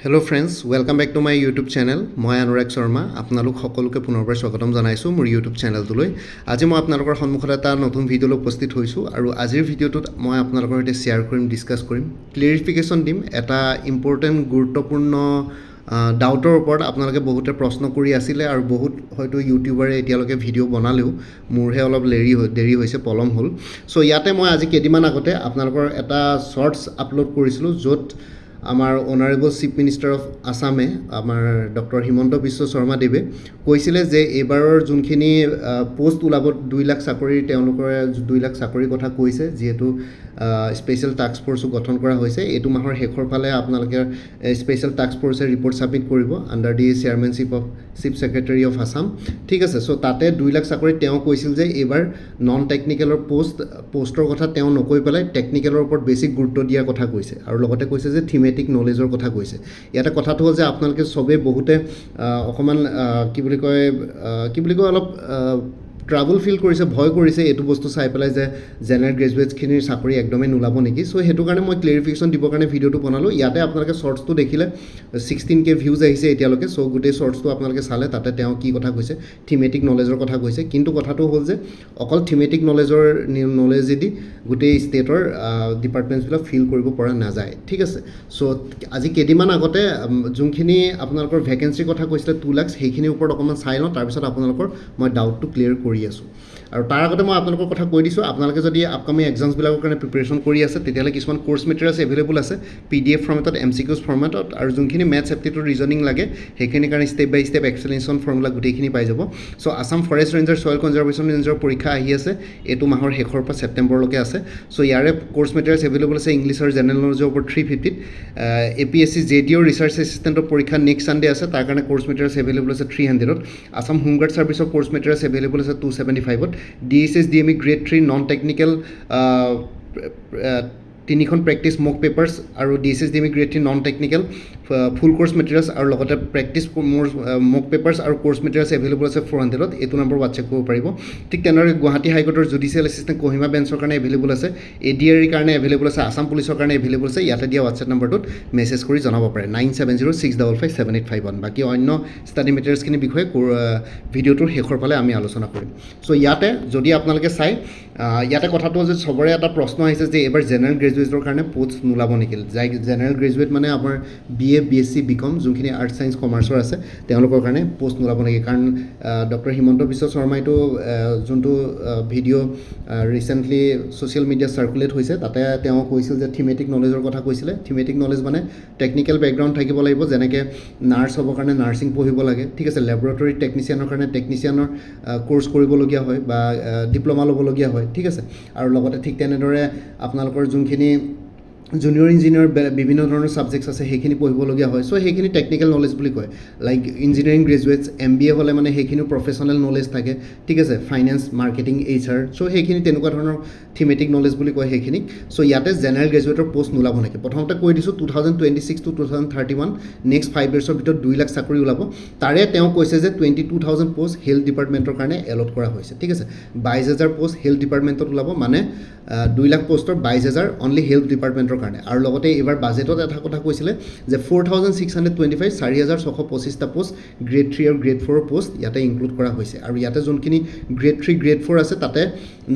Hello' friends, welcome back to my YouTube channel. মই অনুৰাগ শৰ্মা আপোনালোক সকলোকে পুনৰবাৰ স্বাগতম জনাইছোঁ মোৰ ইউটিউব চেনেলটোলৈ। আজি মই আপোনালোকৰ সন্মুখত এটা নতুন ভিডিঅ'লৈ উপস্থিত হৈছোঁ আৰু আজিৰ ভিডিঅ'টোত মই আপোনালোকৰ সৈতে শ্বেয়াৰ কৰিম, ডিছকাছ কৰিম, ক্লেৰিফিকেশ্যন দিম এটা ইম্পৰ্টেণ্ট গুৰুত্বপূৰ্ণ ডাউটৰ ওপৰত। আপোনালোকে বহুতে প্ৰশ্ন কৰি আছিলে আৰু বহুত হয়তো ইউটিউবাৰে এতিয়ালৈকে ভিডিঅ' বনালেও মোৰহে অলপ দেৰি হৈছে, পলম হ'ল। চ' ইয়াতে মই আজি কেইদিনমান আগতে আপোনালোকৰ এটা শ্বৰ্টছ আপলোড কৰিছিলোঁ, য'ত আমাৰ অনাৰেবল চিফ মিনিষ্টাৰ অফ আছামে আমাৰ ডক্টৰ হিমন্ত বিশ্ব শৰ্মাদেৱে কৈছিলে যে এইবাৰৰ যোনখিনি পোষ্ট ওলাব 2 লাখ চাকৰি, তেওঁলোকে 2 লাখ চাকৰিৰ কথা কৈছে। যিহেতু স্পেচিয়েল টাস্ক ফ'ৰ্চো গঠন কৰা হৈছে, এইটো মাহৰ শেষৰ ফালে আপোনালোকে স্পেচিয়েল টাস্ক ফ'ৰ্চে ৰিপৰ্ট ছাবমিট কৰিব under the chairmanship of chief secretary of Assam. ঠিক আছে, চ' তাতে 2 লাখ চাকৰি তেওঁ কৈছিল যে এইবাৰ নন টেকনিকেলৰ পোষ্টৰ কথা তেওঁ নকৈ পেলাই টেকনিকেলৰ ওপৰত বেছি গুৰুত্ব দিয়াৰ কথা কৈছে আৰু লগতে কৈছে যে থিমেটিক নলেজৰ কথা কৈছে। ইয়াতে কথাটো হ'ল যে আপোনালোকে চবেই বহুতে অকণমান কি বুলি কয় অলপ ট্ৰাবল ফিল কৰিছে, ভয় কৰিছে এইটো বস্তু চাই পেলাই যে জেনেৰেল গ্ৰেজুৱেটছখিনিৰ চাকৰি একদমেই নোলাব নেকি। চ' সেইটো কাৰণে মই ক্লেৰিফিকেশ্যন দিবৰ কাৰণে ভিডিঅ'টো বনালোঁ। ইয়াতে আপোনালোকে শ্বৰ্টছটো দেখিলে 16K ভিউজ আহিছে এতিয়ালৈকে। চ' গোটেই শ্বৰ্টছটো আপোনালোকে চালে, তাতে তেওঁ কি কথা কৈছে, থিমেটিক নলেজৰ কথা কৈছে। কিন্তু কথাটো হ'ল যে অকল থিমেটিক নলেজেদি গোটেই ষ্টেটৰ ডিপাৰ্টমেণ্টছবিলাক ফিল কৰিব পৰা নাযায়। ঠিক আছে, চ' আজি কেইদিনমান আগতে যোনখিনি আপোনালোকৰ ভেকেঞ্চিৰ কথা কৈছিলে 2 লাখ, সেইখিনিৰ ওপৰত অকণমান চাই লওঁ, তাৰপিছত আপোনালোকৰ মই ডাউটটো ক্লিয়াৰ কৰি আছোঁ। আৰু তাৰ আগতে মই আপোনালোকৰ কথা কৈ দিছোঁ, আপোনালোকে যদি আপকামিং এক্সামছবিলাকৰ কাৰণে প্ৰিপেৰেশ্যন কৰি আছে, তেতিয়াহ'লে কিছুমান কোৰ্চ মেটেৰিয়েলছ এভেইলেবল আছে PDF ফৰ্মেটত, MCQs ফৰ্মেটত, আৰু যোনখিনি মেথছ এপ্টিটিউড ৰিজনিং লাগে সেইখিনিৰ কাৰণে step by step explanation formula গোটেইখিনি পাই যাব। So' Assam forest ranger, soil conservation ranger পৰীক্ষা আহি আছে, এইটো মাহৰ শেষৰ পৰা ছেপ্টেম্বৰলৈকে আছে। চ' ইয়াৰে কোৰ্চ মেটেৰিয়েলছ এভেইলেবল আছে ইংলিছ আৰু জেনেৰেল নলেজৰ ওপৰত 350। APSC JDO ৰিচাৰ্চ এছিষ্টেণ্টৰ পৰীক্ষা নেক্সট ছানডে আছে, তাৰ কাৰণে কোৰ্চ মেটেৰিয়েলছ এভেইলেবল আছে 300ত। আছাম হোমগাৰ্ড ছাৰ্ভিচৰ কোৰ্চ মেটেৰিয়েলছ এভেইলেবল আছে 275ত। DSS DME grade 3 non technical 3খন প্ৰেক্টিছ মক পেপাৰ্ছ আৰু DSS DME grade 3 non technical full course materials আৰু লগতে প্ৰেক্টিছ মক পেপাৰ্ছ আৰু কোৰ্চ মেটেৰিয়েলছ এভেইলেবল আছে 400ত। এইটো নম্বৰ হোৱাটছএপ কৰিব পাৰিব। ঠিক তেনেদৰে গুৱাহাটী হাইকোৰ্টৰ জুডিচিয়েল এছিষ্টেণ্ট কহিমা বেঞ্চৰ কাৰণে এভেইলেবল আছে, ADREৰ কাৰণে এভেইলেবল আছে, আছাম পুলিচৰ কাৰণে এভেইলেবল আছে। ইয়াতে দিয়া হোৱাটছএপ নম্বৰটোত মেছেজ কৰি জনাব পাৰে 9706557851। বাকী অন্য ষ্টাডি মেটেৰিয়েলছখিনিৰ বিষয়ে ভিডিঅ'টোৰ শেষৰ ফালে আমি আলোচনা কৰিম। চ' ইয়াতে যদি আপোনালোকে চাই, ইয়াতে কথাটো যে চবৰে এটা প্ৰশ্ন আহিছে যে এইবাৰ জেনেৰেল গ্ৰেজুৱেটৰ কাৰণে পোষ্ট নোলাব নেকি। জেনেৰেল গ্ৰেজুৱেট মানে আমাৰ BA BSc BCom যোনখিনি আৰ্টছ ছায়েন্স কমাৰ্চৰ আছে তেওঁলোকৰ কাৰণে পোষ্ট নোলাব নেকি। কাৰণ ডক্টৰ হিমন্ত বিশ্ব শৰ্মাইতো যোনটো ভিডিঅ' ৰিচেণ্টলি ছ'চিয়েল মিডিয়াত চাৰ্কুলেট হৈছে, তাতে তেওঁ কৈছিল যে থিমেটিক নলেজৰ কথা কৈছিলে। থিমেটিক নলেজ মানে টেকনিকেল বেকগ্ৰাউণ্ড থাকিব লাগিব, যেনেকৈ নাৰ্ছ হ'বৰ কাৰণে নাৰ্ছিং পঢ়িব লাগে। ঠিক আছে, লেবৰেটৰী টেকনিচিয়ানৰ কাৰণে টেকনিচিয়ানৰ কোৰ্চ কৰিবলগীয়া হয় বা ডিপ্ল'মা ল'বলগীয়া হয়। ঠিক আছে, আৰু লগতে ঠিক তেনেদৰে আপোনালোকৰ যোনখিনি জুনিয়ৰ ইঞ্জিনিয়াৰ বিভিন্ন ধৰণৰ ছাবজেক্টছ আছে সেইখিনি পঢ়িবলগীয়া হয়। চ' সেইখিনি টেকনিকেল নলেজ বুলি কয়। লাইক ইঞ্জিনিয়াৰিং গ্ৰেজুৱেটছ MBA হ'লে মানে সেইখিনিও প্ৰফেচনেল নলেজ থাকে। ঠিক আছে, ফাইনেন্স, মাৰ্কেটিং, HR, চ' সেইখিনি তেনেকুৱা ধৰণৰ থিমেটিক নলেজ বুলি কয় সেইখিনিক। চ' ইয়াতে জেনেৰেল গ্ৰেজুৱেটৰ পোষ্ট নোলাব নেকি। প্ৰথমতে কৈ দিছোঁ 2026 to 2031 নেক্সট 5 yearsৰ ভিতৰত 2 লাখ চাকৰি ওলাব। তাৰে তেওঁ কৈছে যে 22,000 পোষ্ট হেল্থ ডিপাৰ্টমেণ্টৰ কাৰণে এলট কৰা হৈছে। ঠিক আছে, 22,000 পোষ্ট হেল্থ ডিপাৰ্টমেণ্টত ওলাব, মানে 2 লাখ পোষ্টৰ 22,000 অনলি হেল্থ ডিপাৰ্টমেণ্টৰ কাৰণে। আৰু লগতে এইবাৰ বাজেটত এটা কথা কৈছিলে যে 4,625 4,625টা পোষ্ট গ্ৰেড 3 আৰু গ্ৰেড 4 পোষ্ট ইয়াতে ইনক্লুড কৰা হৈছে। আৰু ইয়াতে যোনখিনি গ্ৰেড 3 গ্ৰেড 4 আছে, তাতে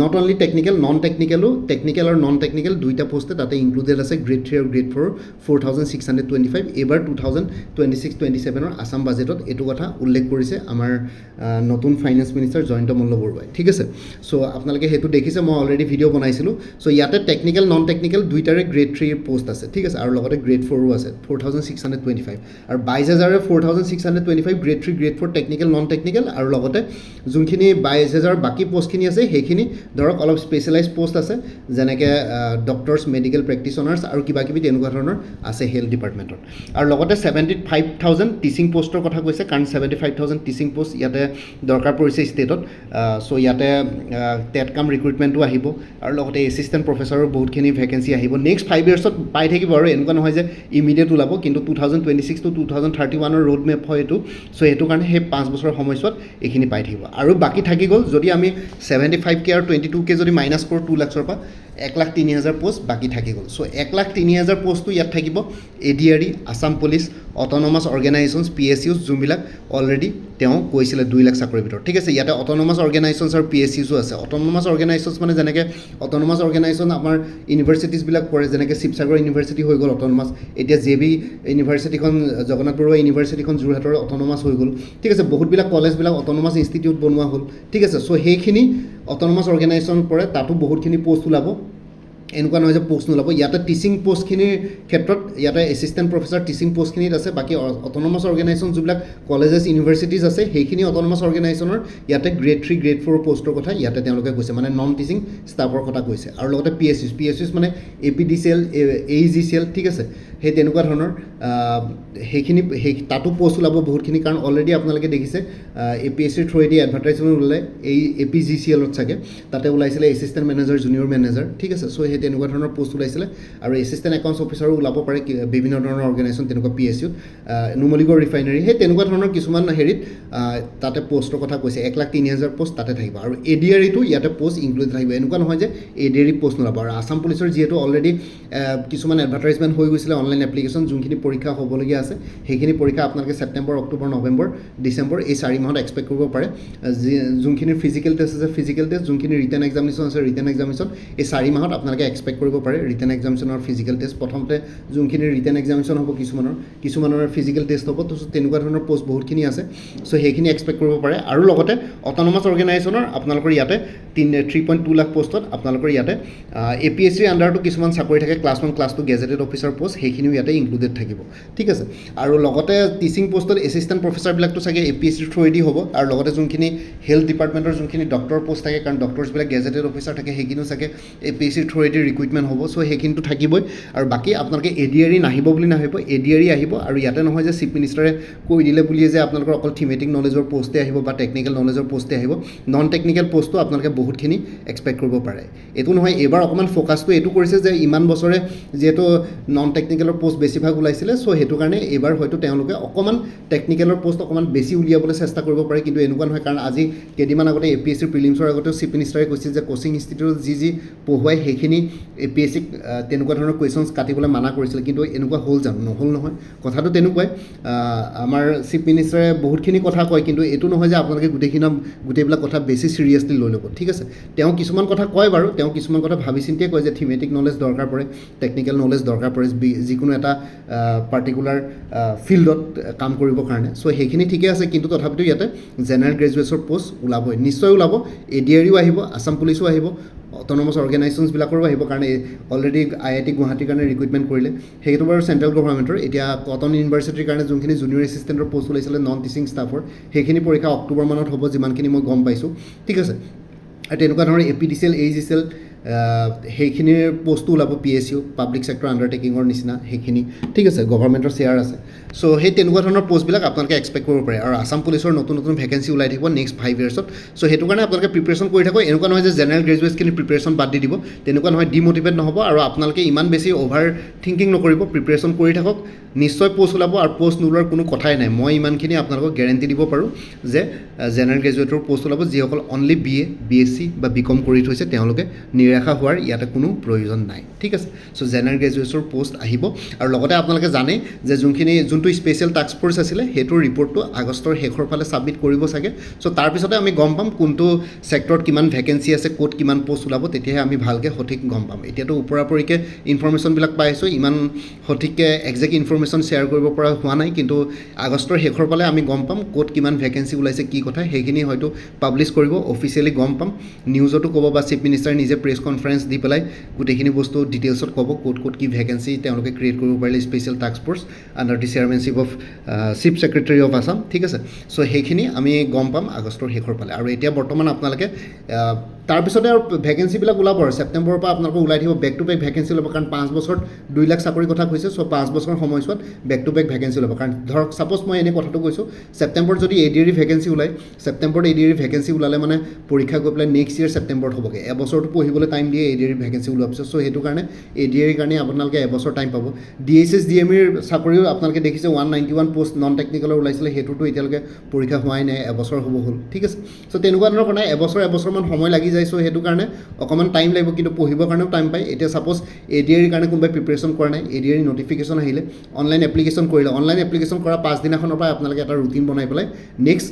নট অনলি টেকনিকেল, নন টেকনিকেলো, টেকনিকেল আৰু নন টেকনিকেল দুইটা পোষ্টে তাতে ইনক্লুডেড আছে। গ্ৰেড 3 আৰু গ্ৰেড 4 4,625। এইবাৰ 2026-27 আছাম বাজেটত এইটো কথা উল্লেখ কৰিছে আমাৰ নতুন ফাইনেন্স মিনিষ্টাৰ জয়ন্ত মল্ল বৰুৱাই। ঠিক আছে, চ' আপোনালোকে সেইটো দেখিছে, মই অলৰেডি ভিডিঅ' বনাইছিলোঁ। চ' ইয়াতে টেকনিকেল নন টেকনিকেল দুইটাৰে গ্ৰেড 3 পোষ্ট আছে। ঠিক আছে, আৰু লগতে গ্ৰেড 4ও আছে 4,625। আৰু 22,000 4,625 grade 3 grade 4 technical non technical, আৰু লগতে যোনখিনি 22,000 বাকী পোষ্টখিনি আছে সেইখিনি ধৰক অলপ স্পেচিয়েলাইজ পোষ্ট আছে, যেনেকৈ ডক্টৰ্ছ, মেডিকেল প্ৰেক্টিশ্যনাৰ্ছ আৰু কিবা কিবি তেনেকুৱা ধৰণৰ আছে হেল্থ ডিপাৰ্টমেণ্টত। আৰু লগতে 75,000 টিচিং পোষ্টৰ কথা কৈছে, কাৰণ 75,000 টিচিং পোষ্ট ইয়াতে দৰকাৰ পৰিছে ষ্টেটত। চ' ইয়াতে টেট কাম ৰিক্ৰুইটমেণ্টো আহিব। আৰু লগতে লগতে এছিষ্টেণ্ট প্ৰফেচাৰৰ বহুতখিনি ভেকেঞ্চি আহিব নেক্সট 5 ইয়াৰ্ছত পাই থাকিব আৰু এনেকুৱা নহয় যে ইমিডিয়েট ওলাব কিন্তু 2026 to 2031 ৰোড মেপ হয় এইটো চ' সেইটো কাৰণে সেই 5 বছৰৰ সময়ছোৱাত এইখিনি পাই থাকিব আৰু বাকী থাকি গ'ল যদি আমি 75K আৰু 22K যদি মাইনাছ কৰোঁ 2 লাখৰ পৰা 1,03,000 পোষ্ট বাকী থাকি গ'ল চ' 1,03,000 পোষ্টটো ইয়াত থাকিব ADRE Assam police autonomous organisations PSUs যোনবিলাক অলৰেডি তেওঁ কৈছিলে 2 লাখ চাকৰিৰ ভিতৰত ঠিক আছে ইয়াতে অট'নমাছ অৰ্গেনাইজেশ্যনছ আৰু PSUsও আছে অট'নমাছ অৰ্গেনাইজেশ্যনছ মানে যেনেকৈ অট'নমাছ অৰ্গেনাইজেশ্যন আমাৰ ইউনিভাৰ্চিটিছবিলাক পৰে যেনেকৈ শিৱসাগৰ ইউনিভাৰ্চিটি হৈ গ'ল অট'নমাছ এতিয়া JB ইউনিভাৰ্চিটিখন জগন্নাথ বৰুৱা ইউনিভাৰ্চিটিখন যোৰহাটৰ অট'নমাছ হৈ গ'ল ঠিক আছে বহুতবিলাক কলেজবিলাক অট'নমাছ ইনষ্টিটিউট বনোৱা হ'ল ঠিক আছে চ' সেইখিনি অট'নমাছ অৰ্গেনাইজেশ্যন পৰে তাতো বহুতখিনি পোষ্ট ওলাব এনেকুৱা নহয় যে পোষ্ট নোলাব ইয়াতে টিচিং পোষ্টখিনিৰ ক্ষেত্ৰত ইয়াতে এছিষ্টেণ্ট প্ৰফেচাৰ টিচিং পোষ্টখিনিত আছে বাকী অট'নমাছ অৰ্গেনাইজেশ্যন যিবিলাক কলেজেছ ইউনিভাৰ্চিটিজ আছে সেইখিনি অট'নমাছ অৰ্গেনাইজেশ্যনৰ ইয়াতে গ্ৰেড 3 গ্ৰেড 4 পোষ্টৰ কথা ইয়াতে তেওঁলোকে কৈছে মানে নন টিচিং ষ্টাফৰ কথা কৈছে আৰু লগতে PSUs মানে APDCL AEGCL ঠিক আছে সেই তেনেকুৱা ধৰণৰ সেইখিনি তাতো পোষ্ট ওলাব বহুতখিনি কাৰণ অলৰেডি আপোনালোকে দেখিছে APSCৰ থ্ৰুৱেদি এডভাৰটাইজমেণ্ট ওলালে এই APGCLত চাগে তাতে ওলাইছিলে এছিষ্টেণ্ট মেনেজাৰ জুনিয়ৰ মেনেজাৰ ঠিক আছে চ' সেই তেনেকুৱা ধৰণৰ পোষ্ট ওলাইছিলে আৰু এছিষ্টেণ্ট একাউণ্টছ অফিচাৰো ওলাব পাৰে বিভিন্ন ধৰণৰ অৰ্গেনাইজেশ্যন তেনেকুৱা PSUত নুমলীগড় ৰিফাইনাৰী সেই তেনেকুৱা ধৰণৰ কিছুমান হেৰিত তাতে পোষ্টৰ কথা কৈছে 1,03,000 পোষ্ট তাতে থাকিব আৰু ADREটো ইয়াতে পোষ্ট ইনক্লুড থাকিব এনেকুৱা নহয় যে ADRE পোষ্ট নোলাব আৰু আছাম পুলিচৰ যিহেতু অলৰেডি কিছুমান এডভাৰটাইজমেণ্ট হৈ গৈছিলে অনলাইন এপ্লিকেশ্যন যোনখিনি পৰীক্ষা হ'বলগীয়া আছে সেইখিনি পৰীক্ষা আপোনালোকে ছেপ্টেম্বৰ অক্টোবৰ নৱেম্বৰ ডিচেম্বৰ এই 4 মাহত এক্সপেক্ট কৰিব পাৰে যোনখিনি ফিজিকেল টেষ্ট আছে ফিজিকেল টেষ্ট যোনখিনি ৰিটেন এক্সামিনেশ্যন আছে ৰিটেন এক্সামিনেশ্যন এই 4 মাহত আপোনালোকে এক্সপেক্ট কৰিব পাৰে ৰিটেন এক্সামিনেশ্যন আৰু ফিজিকেল টেষ্ট প্ৰথমতে যোনখিনি ৰিটেন এক্সামিনেশ্যন হ'ব কিছুমানৰ ফিজিকেল টেষ্ট হ'ব তো তেনেকুৱা ধৰণৰ পোষ্ট বহুতখিনি আছে চ' সেইখিনি এক্সপেক্ট কৰিব পাৰে আৰু লগতে অট'নমাছ অৰ্গেনাইজেশ্যনৰ আপোনালোকৰ ইয়াতে 3.2 লাখ পোষ্টত আপোনালোকৰ ইয়াতে APSCৰ আণ্ডাৰতো কিছুমান চাকৰি থাকে class 1 class 2 gazetted officer post সেইখিনিও ইয়াতে ইনক্লুডেড থাকিব ঠিক আছে আৰু লগতে টিচিং পোষ্টত এছিষ্টেণ্ট প্ৰফেচাৰবিলাকতো চাগে APSCৰ থ্ৰুৱেদি হ'ব আৰু লগতে যোনখিনি হেল্থ ডিপাৰ্টমেণ্টৰ যোনখিনি ডক্টৰ পোষ্ট থাকে কাৰণ ডক্টৰ্ছবিলাক গেজেটেড অফিচাৰ থাকে সেইখিনিও চাগে APSCৰ থ্ৰুৱেদি ৰিক্ৰুইটমেণ্ট হ'ব চ' সেইখিনিতো থাকিবই আৰু বাকী আপোনালোকে ADRE নাহিব বুলি নাহিব ADRE আহিব আৰু ইয়াতে নহয় যে চিফ মিনিষ্টাৰে কৈ দিলে বুলিয়ে যে আপোনালোকৰ অকল থিমেটিক নলেজৰ পোষ্টে আহিব বা টেকনিকেল নলেজৰ পোষ্টে আহিব নন টেকনিকেল পোষ্টটো আপোনালোকে বহুতখিনি এক্সপেক্ট কৰিব পাৰে এইটো নহয় এইবাৰ অকণমান ফ'কাছটো এইটো কৰিছে যে ইমান বছৰে যিহেতু নন টেকনিকেলৰ পোষ্ট বেছিভাগ ওলাইছিলে চ' সেইটো কাৰণে এইবাৰ হয়তো তেওঁলোকে অকণমান টেকনিকেলৰ পোষ্ট অকণমান বেছি উলিয়াবলৈ চেষ্টা কৰিব পাৰে কিন্তু এনেকুৱা নহয় কাৰণ আজি কেইদিনমান আগতে APSCৰ প্ৰিলিমছৰ আগতেও চিফ মিনিষ্টাৰে কৈছিল যে কোচিং ইনষ্টিটিউটত যি পঢ়ুৱাই সেইখিনি APSCক তেনেকুৱা ধৰণৰ কুৱেশ্যনছ কাটিবলৈ মানা কৰিছিল কিন্তু এনেকুৱা হ'ল জানো নহ'ল নহয় কথাটো তেনেকুৱাই আমাৰ চিফ মিনিষ্টাৰে বহুতখিনি কথা কয় কিন্তু এইটো নহয় যে আপোনালোকে গোটেইবিলাক কথা বেছি চিৰিয়াছলি লৈ ল'ব ঠিক আছে তেওঁ কিছুমান কথা কয় বাৰু তেওঁ কিছুমান কথা ভাবি চিন্তিয়ে কয় যে থিমেটিক নলেজ দৰকাৰ পৰে টেকনিকেল নলেজ দৰকাৰ পৰে যিকোনো এটা পাৰ্টিকুলাৰ ফিল্ডত কাম কৰিবৰ কাৰণে চ' সেইখিনি ঠিকে আছে কিন্তু তথাপিতো ইয়াতে জেনেৰেল গ্ৰেজুৱেটছৰ পোষ্ট ওলাবই নিশ্চয় ওলাব ADREও আহিব আছাম পুলিচো আহিব অট'নমাছ অৰ্গেনাইজেশ্যনছবিলাকৰো আহিব কাৰণ অলৰেডি IIT গুৱাহাটীৰ কাৰণে ৰিক্ৰুইটমেণ্ট কৰিলে সেইটো বাৰু চেণ্ট্ৰেল গভৰ্ণমেণ্টৰ এতিয়া কটন ইউনিভাৰ্চিটিৰ কাৰণে যোনখিনি জুনিয়ৰ এছিষ্টেণ্টৰ পোষ্ট ওলাইছিলে নন টিচিং ষ্টাফৰ সেইখিনি পৰীক্ষা অক্টোবৰ মানত হ'ব যিমানখিনি মই গম পাইছোঁ ঠিক আছে আৰু তেনেকুৱা ধৰণৰ APDCL AEGCL সেইখিনিৰ পোষ্টটো ওলাব PSU পাব্লিক ছেক্টৰ আণ্ডাৰটেকিঙৰ নিচিনা সেইখিনি ঠিক আছে গভৰ্ণমেণ্টৰ শ্বেয়াৰ আছে চ' সেই তেনেকুৱা ধৰণৰ পোষ্টবিলাক আপোনালোকে এক্সপেক্ট কৰিব পাৰে আৰু আছাম পুলিচৰ নতুন ভেকেঞ্চি ওলাই থাকিব নেক্সট 5 ইয়াৰ্ছত চ' সেইটো কাৰণে আপোনালোকে প্ৰিপেৰেশ্যন কৰি থাকক এনেকুৱা নহয় যে জেনেৰেল গ্ৰেজুৱেটছখিনি প্ৰিপেৰেশ্যন বাদ দি দিব তেনেকুৱা নহয় ডিম'টিভেট নহ'ব আৰু আপোনালোকে ইমান বেছি অভাৰ থিংকিং নকৰিব প্ৰিপেৰেশ্যন কৰি থাকক নিশ্চয় পোষ্ট ওলাব আৰু পোষ্ট নোলোৱাৰ কোনো কথাই নাই মই ইমানখিনি আপোনালোকক গেৰেণ্টি দিব পাৰোঁ যে জেনেৰেল গ্ৰেজুৱেটৰ পোষ্ট ওলাব যিসকল অনলি BA BSc বা BCom কৰি থৈছে তেওঁলোকে নিৰাশা হোৱাৰ ইয়াতে কোনো প্ৰয়োজন নাই ঠিক আছে চ' জেনেৰেল গ্ৰেজুৱেটছৰ পোষ্ট আহিব আৰু লগতে আপোনালোকে জানে যে যোনটো স্পেচিয়েল টাস্ক ফ'ৰ্চ আছিলে সেইটোৰ ৰিপৰ্টটো আগষ্টৰ শেষৰ ফালে ছাবমিট কৰিব চাগে চ' তাৰপিছতে আমি গম পাম কোনটো ছেক্টৰত কিমান ভেকেঞ্চি আছে ক'ত কিমান পোষ্ট ওলাব তেতিয়াহে আমি ভালকৈ সঠিক গম পাম এতিয়াতো ওপৰাপৰিকৈ ইনফৰ্মেশ্যনবিলাক পাই আছোঁ ইমান সঠিককৈ একজেক্ট ইনফৰ্মেশ্যন শ্বেয়াৰ কৰিব পৰা হোৱা নাই কিন্তু আগষ্টৰ শেষৰ ফালে আমি গম পাম ক'ত কিমান ভেকেঞ্চি ওলাইছে কি কথা সেইখিনি হয়তো পাব্লিছ কৰিব অফিচিয়েলি গম পাম নিউজতো ক'ব বা চিফ মিনিষ্টাৰে নিজে প্ৰেছ কনফাৰেঞ্চ দি পেলাই গোটেইখিনি বস্তু ডিটেইলছত ক'ব ক'ত কি ভেকেঞ্চি তেওঁলোকে ক্ৰিয়েট কৰিব পাৰিলে special task force under the chairmanship of chief secretary of Assam ঠিক আছে চ' সেইখিনি আমি গম পাম আগষ্টৰ শেষৰ ফালে আৰু এতিয়া বৰ্তমান আপোনালোকে তাৰপিছতে আৰু ভেকেঞ্চিবিলাক ওলাব আৰু ছেপ্টেম্বৰৰ পৰা আপোনালোকৰ ওলাই থাকিব বেক টু বেক ভেকেঞ্চি ওলাব কাৰণ 5 বছৰত 2 লাখ চাকৰিৰ কথা কৈছে চ' 5 বছৰৰ সময়ছোৱাত বেক টু বেক ভেকেঞ্চি ওলাব কাৰণ ধৰক ছাপ'জ মই এনেই কথাটো কৈছোঁ ছেপ্টেম্বৰত যদি ADRE ভেকেঞ্চি ওলায় ছেপ্টেম্বৰত ADRE ভেকেঞ্চি ওলালে মানে পৰীক্ষা গৈ পেলাই নেক্সট ইয়েৰ ছেপ্টেম্বৰত হ'বগৈ এবছৰটো পঢ়িবলৈ টাইম দিয়ে ADR ভেকেঞ্চি ওলোৱাৰ পিছত চ' সেইটো কাৰণে ADR কাৰণে আপোনালোকে এবছৰ টাইম পাব DSS DMEৰ চাকৰিও আপোনালোকে দেখিছে 191 পোষ্ট নন টেকনিকেলৰ ওলাইছিলে সেইটোতো এতিয়ালৈকে পৰীক্ষা হোৱাই নাই এবছৰ হ'ব হ'ল ঠিক আছে চ' তেনেকুৱা ধৰণৰ কথা এবছৰমান সময় লাগি যায় চ' সেইটো কাৰণে অকণমান টাইম লাগিব কিন্তু পঢ়িবৰ কাৰণেও টাইম পায় এতিয়া ছাপ'জ ADR কাৰণে কোনোবাই প্ৰিপেৰেশ্যন কৰা নাই ADR নটিফিকেশ্যন আহিলে অনলাইন এপ্লিকেশ্যন কৰিলে অনলাইন এপ্লিকেশ্যন কৰা 5 দিনাখনৰ পৰা আপোনালোকে এটা ৰুটিন বনাই পেলাই নেক্সট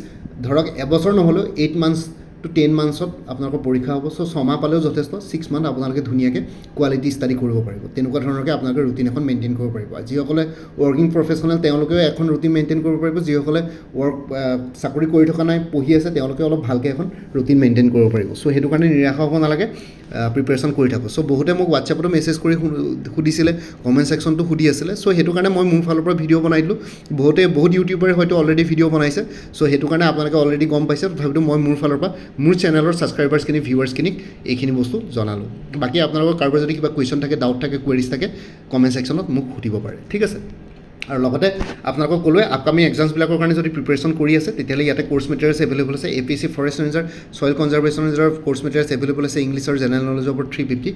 ধৰক এবছৰ নহ'লেও 8 months to 10 months আপোনালোকৰ পৰীক্ষা হ'ব চ' 6 মাহ পালেও যথেষ্ট 6 month আপোনালোকে ধুনীয়াকৈ কোৱালিটি ষ্টাডি কৰিব পাৰিব তেনেকুৱা ধৰণৰকৈ আপোনালোকে ৰুটিন এখন মেইনটেইন কৰিব পাৰিব যিসকলে ৱৰ্কিং প্ৰফেশ্যনেল তেওঁলোকেও এখন ৰুটিন মেইনটেইন কৰিব পাৰিব যিসকলে চাকৰি কৰি থকা নাই পঢ়ি আছে তেওঁলোকে অলপ ভালকৈ এখন ৰুটিন মেইনটেইন কৰিব পাৰিব চ' সেইটো কাৰণে নিৰাশা হ'ব নালাগে প্ৰিপেৰেশ্যন কৰি থাকোঁ চ' বহুতে মোক হোৱাটছএপতো মেছেজ কৰি সুধিছিলে কমেণ্ট ছেকশ্যনটো সুধি আছিলে চ' সেইটো কাৰণে মই মোৰ ফালৰ পৰা ভিডিঅ' বনাই দিলোঁ বহুত ইউটিউবাৰে হয়তো অলৰেডি ভিডিঅ' বনাইছে চ' সেইটো কাৰণে আপোনালোকে অলৰেডি গম পাইছে তথাপিতো মই মোৰ ফালৰ পৰা মোৰ চেনেলৰ ছাবস্ক্ৰাইবাৰ্ছখিনি ভিউৱাৰ্ছখিনিক এইখিনি বস্তু জনালোঁ বাকী আপোনালোকৰ কাৰোবাৰ যদি কিবা কুৱেশ্যন থাকে ডাউট থাকে কুৱেৰিজ থাকে কমেণ্ট ছেকশ্যনত মোক সুধিব পাৰে ঠিক আছে আৰু লগতে আপোনালোকক ক'লোৱে আপকামিং এক্সামছবিলাকৰ কাৰণে যদি প্ৰিপেৰেশ্যন কৰি আছে তেতিয়াহ'লে ইয়াতে কোৰ্চ মেটেৰিয়েলছ এভেইলেবল আছে APSC forest ranger soil conservation ranger course materials available আছে ইংলিছ আৰু জেনেৰেল নলেজৰ ওপৰত 350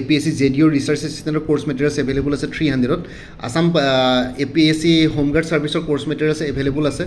APSC JDO ৰিচাৰ্চ এছিষ্টেণ্টৰ কোৰ্চ মেটেৰিয়েলছ এভেইলেবল আছে 300 আছাম APSC হোমগাৰ্ড ছাৰ্ভিচৰ কোৰ্চ মেটেৰিয়েলছ এভেইলেবল আছে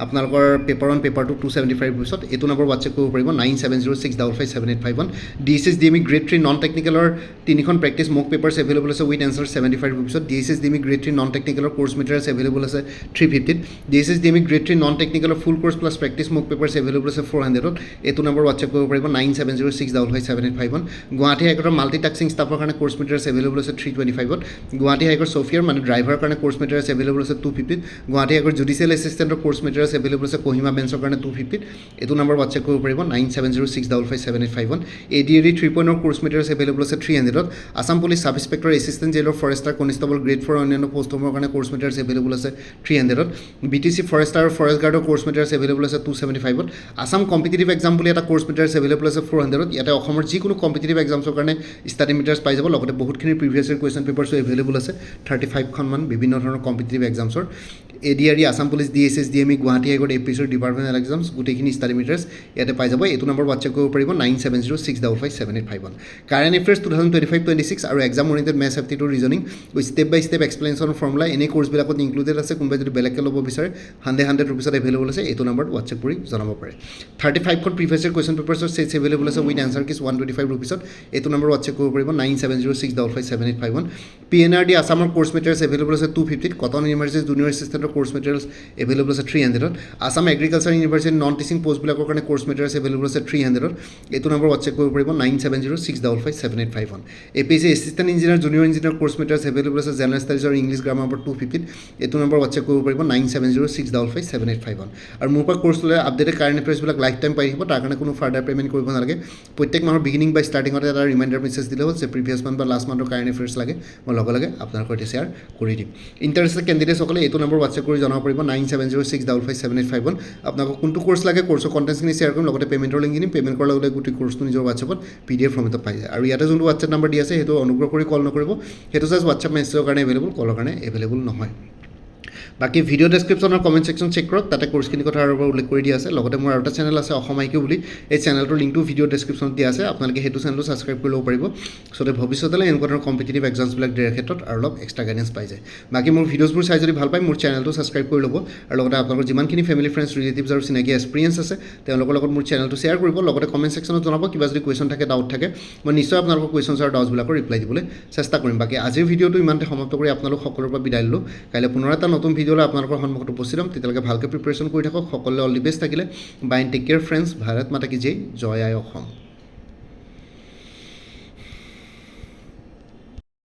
আপোনালোকৰ পেপাৰ 1 পেপাৰ 2 275 পিছত এইটো নম্বৰ হোৱাটছএপ কৰিব পাৰিব 9706557851 DSS DME গ্ৰেড 3 নন টেকনিকেলৰ 3খন প্ৰেক্টিছ মক পেপাৰ্ছ এভেইলেবল আছে উইথ এনচাৰ 75 পিছত DSS DME গ্ৰেড 3 নন টেকনিকেলৰ কোৰ্চ মেটেৰিয়েলছ এভেইলেবল আছে 350 DSS DME গ্ৰেড 3 নন টেকনিকেলৰ full course plus practice mock papers available আছে 400 এইটো নম্বৰ হোৱাটছএপ কৰিব পাৰিব 9706557851 গুৱাহাটী হাইকোৰ্টৰ মাল্টিটাস্কিং ষ্টাফৰ কাৰণে কোৰ্চ মেটেৰিয়েলছ এভেইলেবল আছে 325 গুৱাহাটী হাইকোৰ্ট ছফিয়াৰ মানে ড্ৰাইভাৰৰ কাৰণে কোৰ্চ মেটেৰিয়েলছ এভেইলেবল আছে 250 গুৱাহাটী হাইকোৰ্ট জুডিচিয়েল এছিষ্টেণ্টৰ কোৰ্চ মেটেৰিয়েলছ এভেইলেবল আছে কহিমা বেঞ্চৰ কাৰণে 250 এইটো নম্বৰ হোৱাটছএপ কৰিব পাৰিব 9706557851 ADR 3.0 কোৰ্চ মেটেৰিয়েলছ এভেইলেবল আছে 300 Assam police sub inspector assistant jailer forester constable grade 4 অন্যান্য পোষ্টসমূহৰ কাৰণে কোৰ্চ মেটেৰিয়েলছ এভেইলেবল আছে 300 BTC ফৰেষ্টাৰ আৰু ফৰেষ্ট গাৰ্ডৰ কোৰ্চ মেটেৰিয়েলছ এভেইলেবল আছে 275 আছাম কম্পিটিটিভ এক্সাম বুলি এটা কোৰ্চ মেটেৰিয়েলছ এভেইলেবল আছে 400 ইয়াতে অসমৰ যিকোনো কম্পিটিটিভ এক্সামছৰ কাৰণে ষ্টাডি মেটেৰিয়েলছ পাই যাব লগতে বহুতখিনি প্ৰিভিয়াছ ইয়াৰ কুৱেশ্যন পেপাৰ্ছো এভেইলেবল আছে 35খন মান বিভিন্ন ধৰণৰ কম্পিটিটিভ এক্সামছৰ ADR Assam police DSS DME Guwahati high court APSC departmental exams গোটেইখিনি ষ্টাডি মেটেৰিয়েলছ ইয়াতে পাই যাব এইটো নম্বৰ হোৱাটছএপ কৰিব পাৰিব 9706557851 কাৰেণ্ট এফেয়াৰ্ছ 2025-26 আৰু exam oriented maths aptitude reasoning with step by step explanation formula এনে কোৰ্চবিলাকত ইনক্লুডেড আছে কোনোবাই যদি বেলেগকৈ ল'ব বিচাৰে 100 ৰুপিছত এভেইলেবল আছে এইটো নম্বৰত হোৱাটছএপ কৰি জনাব পাৰে 35খন প্ৰিভিয়াছ ইয়াৰ কুৱেশ্যন পেপাৰ্ছৰ ছেটছ এভেইলেবল আছে উইথ এনচাৰ কিছ 125 ৰুপিছত এইটো নম্বৰ হোৱাটছএপ কৰিব পাৰিব 9706557851 PNRD আছামৰ কোৰ্চ মেটেৰিয়েলছ এভেইলেবল আছে 250 কটন ইউনিভাৰ্চিটি জুনিয়ৰ এছিষ্টেণ্টৰ কোৰ্চ মেটেৰিয়েলছ এভেইলেবল আছে 300 Assam agriculture university non teaching পোষ্টবিলাকৰ কাৰণে কোৰ্চ মেটেৰিয়েলছ এভেইলেবল আছে 300 এইটো নম্বৰ হোৱাটছএপ কৰিব পাৰিব 9706557851 APSC assistant engineer junior engineer course materials available আছে জেনেৰেল ষ্টাডিজ আৰু ইংলিছ গ্ৰামাৰ ওপৰত 250 এইটো নম্বৰ হোৱাটছএপ কৰিব পাৰিব 9706557851 আৰু মোৰ পৰা কোৰ্চ ল'লে আপডেটেড কাৰেণ্ট এফেয়াৰ্ছবিলাক লাইফ টাইম পাই থাকিব তাৰ কাৰণে কোনো ফাৰ্ডাৰ পে'মেণ্ট কৰিব নালাগে প্ৰত্যেক মাহৰ বিগিনিং বা ষ্টাৰ্টিঙতে এটা ৰিমাইণ্ডাৰ মেছেজ দিলে হ'ল যে প্ৰিভিয়াছ মান্থ বা লাষ্ট মান্থৰ কাৰেণ্ট এফেয়াৰ্ছ লাগে মই লগে লগে আপোনাৰ সৈতে শ্বেয়াৰ কৰি দিম ইণ্টাৰেষ্টেড কেণ্ডিডেটসকলে এইটো নম্বৰ হোৱাটছএপ কৰি জনাব পাৰিব 9706557851 আপোনালোকক কোনটো কোৰ্চ লাগে কোৰ্চৰ কণ্টেণ্টছখিনি শ্বেয়াৰ কৰিম লগতে পে'মেণ্টৰ লিংক দিম পে'মেণ্ট কৰাৰ লগতে গোটেই কোৰ্চটো নিজৰ হোৱাটছএপত PDF ফৰ্মেটত পাই যায় আৰু ইয়াতে যোনটো হোৱাটছএপ নম্বৰ দি আছে সেইটো অনুগ্ৰহ কৰি কল নকৰিব সেইটো জাষ্ট হোৱাটছএপ মেছেজৰ কাৰণে এভেইলেবল কলৰ কাৰণে এভেইলেবল নহয় বাকি ভিডিও ডেছক্ৰিপশ্যনৰ কমেণ্ট ছেকশ্যন চেক কৰক তাতে কোৰ্চখিনি কথা আৰু উল্লেখ কৰি দিয়া আছে লগতে মোৰ আৰু এটা চেনেল আছে অসম IQ বুলি এই চেনেলটোৰ লিংকটো ভিডিও ডেছক্ৰিপশ্যনত দিয়া আছে আপোনালোকে সেইটো চেনেলটো ছাবস্ক্ৰাইব কৰি ল'ব পাৰিব সতে ভৱিষ্যতলৈ এনেকুৱা ধৰণৰ কম্পিটিটিভ এক্সামছবিলাক দিয়াৰ ক্ষেত্ৰত আৰু অলপ এক্সট্ৰা গাইডেঞ্চ পাই যায় বাকি মোৰ ভিডিঅ'ছবোৰ চাই যদি ভাল পায় মোৰ চেনেলটো ছাবস্ক্ৰাইব কৰি ল'ব আৰু লগতে আপোনালোকৰ যিমানখিনি ফেমিলি ফ্ৰেণ্ডছ ৰিলেটিভছ আৰু চিনাকি এক্সপিৰিয়েঞ্চ আছে তেওঁলোকৰ লগত মোৰ চেনেলটো শ্বেয়াৰ কৰিব লগতে কমেণ্ট ছেকশ্যনত জনাব কিবা যদি কুৱেশ্যন থাকে ডাউট থাকে মই নিশ্চয় আপোনালোকৰ কুৱেশ্যনছ আৰু ডাউটছবিলাকৰ ৰিপ্লাই দিবলৈ চেষ্টা কৰিম বাকি আজিৰ ভিডিঅ'টো ইমানতে সমাপ্ত কৰি আপোনালোক সকলোৰে পৰা বিদায় ল'লোঁ কাইলৈ পুনৰ এটা নতুন ভিডিঅ'লৈ আপোনালোকৰ সন্মুখত উপস্থিত হ'ম তেতিয়ালৈকে ভালকৈ প্ৰিপেৰেশ্যন কৰি থাকক সকলোৱে অল দি বেষ্ট থাকিলে bye take care friends Bharat মাতা কি জয় জয় আই অসম